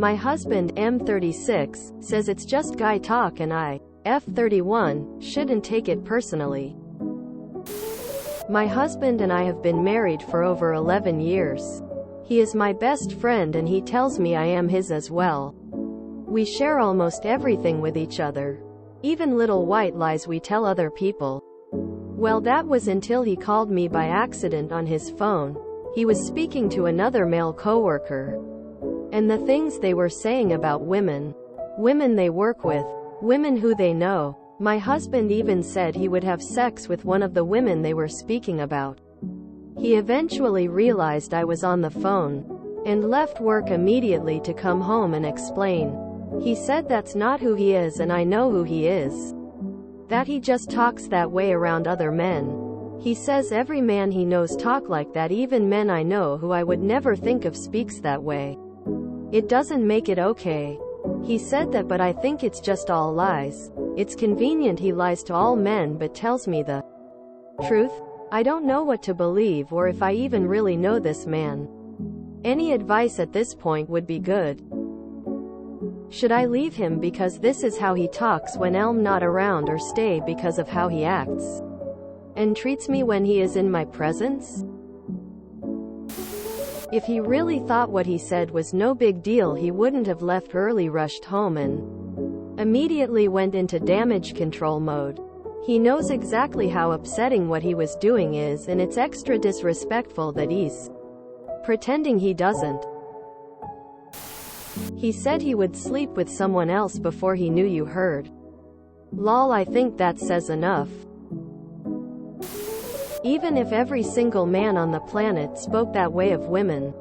My husband, M36, says it's just guy talk and I, F31, shouldn't take it personally. My husband and I have been married for over 11 years. He is my best friend and he tells me I am his as well. We share almost everything with each other. Even little white lies we tell other people. Well, that was until he called me by accident on his phone. He was speaking to another male coworker. And the things they were saying about women they work with, women who they know. My husband even said he would have sex with one of the women they were speaking about. He eventually realized I was on the phone and left work immediately to come home and explain. He said that's not who he is and I know who he is. That he just talks that way around other men. He says every man he knows talk like that, even men I know who I would never think of speaks that way. It doesn't make it okay. He said that, but I think it's just all lies. It's convenient he lies to all men but tells me the truth. I don't know what to believe or if I even really know this man. Any advice at this point would be good. Should I leave him because this is how he talks when I'm not around, or stay because of how he acts and treats me when he is in my presence? If he really thought what he said was no big deal, he wouldn't have left early, rushed home and immediately went into damage control mode. He knows exactly how upsetting what he was doing is, and it's extra disrespectful that he's pretending he doesn't. He said he would sleep with someone else before he knew you heard. Lol, I think that says enough. Even if every single man on the planet spoke that way of women,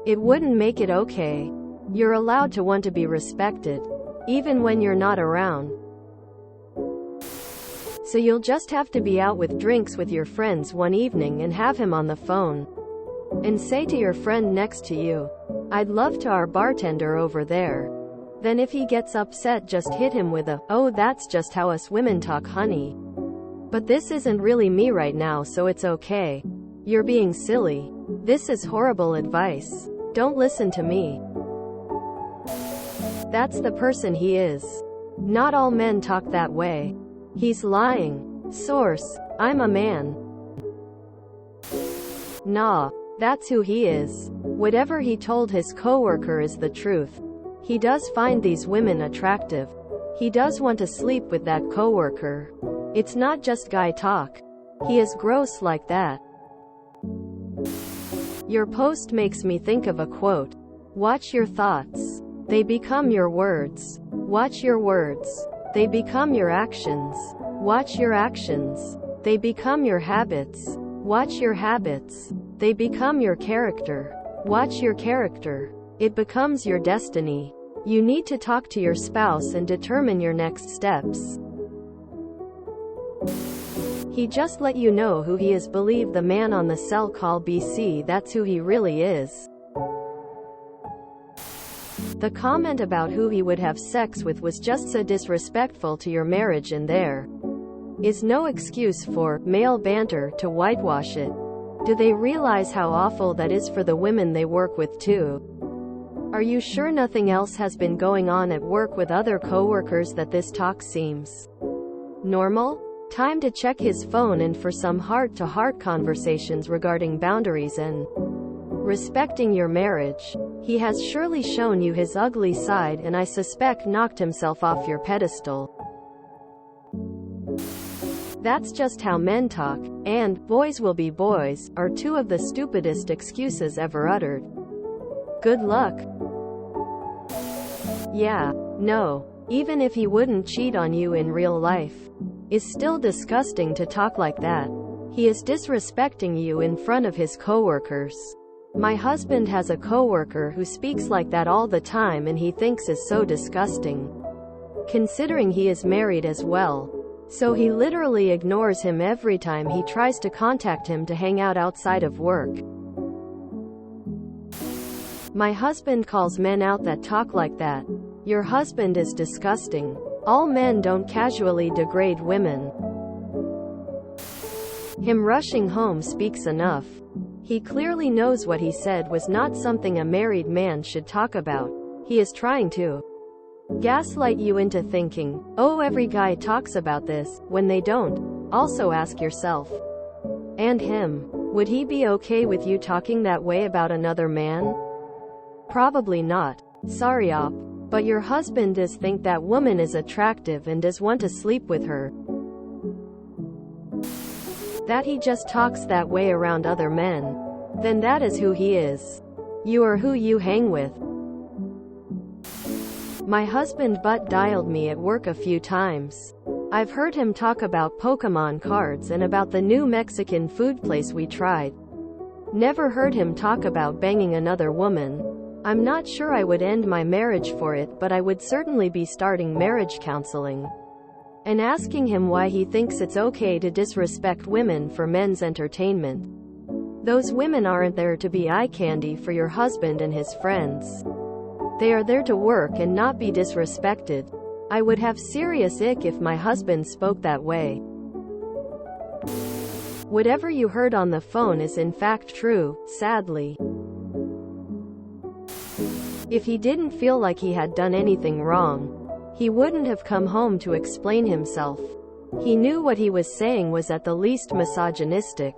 it wouldn't make it okay. You're allowed to want to be respected, even when you're not around. So you'll just have to be out with drinks with your friends one evening and have him on the phone and say to your friend next to you, "I'd love to our bartender over there." Then if he gets upset, just hit him with a, "Oh, that's just how us women talk, honey. But this isn't really me right now, so it's okay. You're being silly. This is horrible advice. Don't listen to me." That's the person he is. Not all men talk that way. He's lying. Source: I'm a man. Nah, that's who he is. Whatever he told his coworker is the truth. He does find these women attractive. He does want to sleep with that coworker. It's not just guy talk. He is gross like that. Your post makes me think of a quote. Watch your thoughts. They become your words. Watch your words. They become your actions. Watch your actions. They become your habits. Watch your habits. They become your character. Watch your character. It becomes your destiny. You need to talk to your spouse and determine your next steps. He just let you know who he is. Believe the man on the cell call BC. That's who he really is. The comment about who he would have sex with was just so disrespectful to your marriage, and there is no excuse for male banter to whitewash it. Do they realize how awful that is for the women they work with too? Are you sure nothing else has been going on at work with other coworkers that this talk seems normal? Time to check his phone and for some heart-to-heart conversations regarding boundaries and respecting your marriage. He has surely shown you his ugly side, and I suspect knocked himself off your pedestal. That's just how men talk, and "boys will be boys" are two of the stupidest excuses ever uttered. Good luck. Yeah, no. Even if he wouldn't cheat on you in real life, it's still disgusting to talk like that. He is disrespecting you in front of his coworkers. My husband has a coworker who speaks like that all the time and he thinks is so disgusting, considering he is married as well. So he literally ignores him every time he tries to contact him to hang out outside of work. My husband calls men out that talk like that. Your husband is disgusting. All men don't casually degrade women. Him rushing home speaks enough. He clearly knows what he said was not something a married man should talk about. He is trying to gaslight you into thinking, oh, every guy talks about this, when they don't. Also ask yourself and him, would he be okay with you talking that way about another man? Probably not. Sorry op, but your husband does think that woman is attractive and does want to sleep with her. That he just talks that way around other men. Then that is who he is. You are who you hang with. My husband butt dialed me at work a few times. I've heard him talk about Pokemon cards and about the new Mexican food place we tried. Never heard him talk about banging another woman. I'm not sure I would end my marriage for it, but I would certainly be starting marriage counseling and asking him why he thinks it's okay to disrespect women for men's entertainment. Those women aren't there to be eye candy for your husband and his friends. They are there to work and not be disrespected. I would have serious ick if my husband spoke that way. Whatever you heard on the phone is in fact true, sadly. If he didn't feel like he had done anything wrong, he wouldn't have come home to explain himself. He knew what he was saying was at the least misogynistic.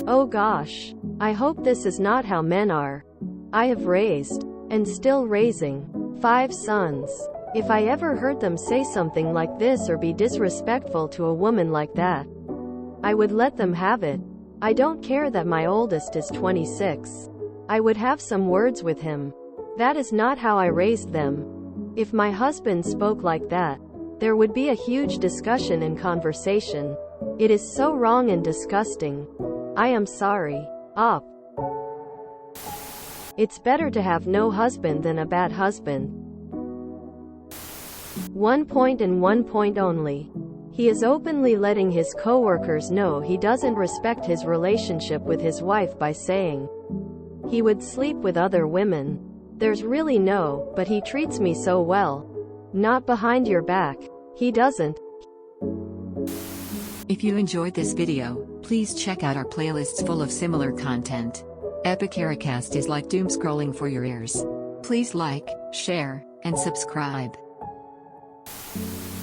Oh gosh. I hope this is not how men are. I have raised, and still raising, 5 sons. If I ever heard them say something like this or be disrespectful to a woman like that, I would let them have it. I don't care that my oldest is 26. I would have some words with him. That is not how I raised them. If my husband spoke like that, there would be a huge discussion and conversation. It is so wrong and disgusting. I am sorry. Op. It's better to have no husband than a bad husband. 1 point and 1 point only. He is openly letting his coworkers know he doesn't respect his relationship with his wife by saying he would sleep with other women. There's really no, but he treats me so well. Not behind your back. He doesn't. If you enjoyed this video, please check out our playlists full of similar content. Epic Ericast is like doom scrolling for your ears. Please like, share, and subscribe.